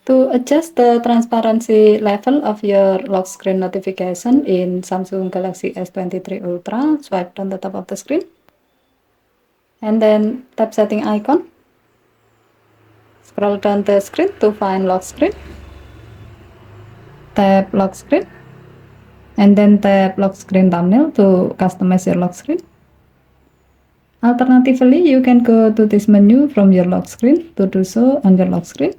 To adjust the transparency level of your lock screen notification in Samsung Galaxy S23 Ultra, swipe down the top of the screen and then tap setting icon. Scroll down the screen to find lock screen. Tap lock screen and then tap lock screen thumbnail to customize your lock screen. Alternatively, you can go to this menu from your lock screen to do so on your lock screen.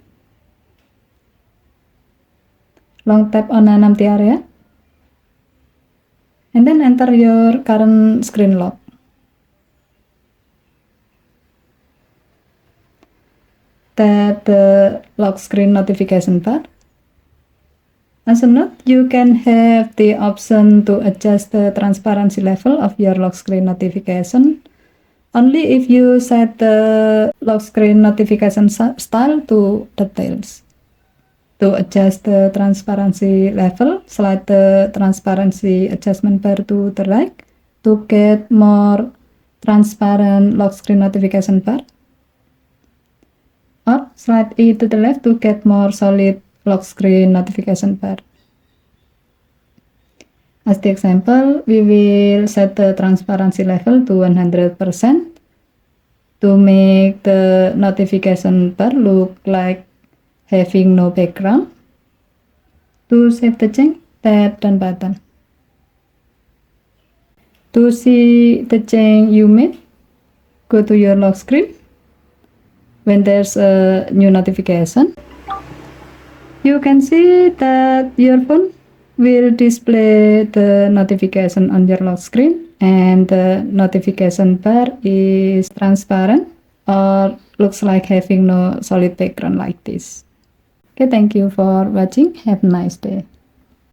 Long tap on an empty area and then enter your current screen lock. Tap the lock screen notification bar. As a note, you can have the option to adjust the transparency level of your lock screen notification only if you set the lock screen notification style to details. To adjust the transparency level, slide the transparency adjustment bar to the right to get more transparent lock screen notification bar. Or slide it to the left to get more solid lock screen notification bar. As the example, we will set the transparency level to 100% to make the notification bar look like having no background. To save the change, tap done button. To see the change you made, go to your lock screen. When there's a new notification, you can see that your phone will display the notification on your lock screen and the notification bar is transparent or looks like having no solid background like this. Okay, thank you for watching. Have a nice day.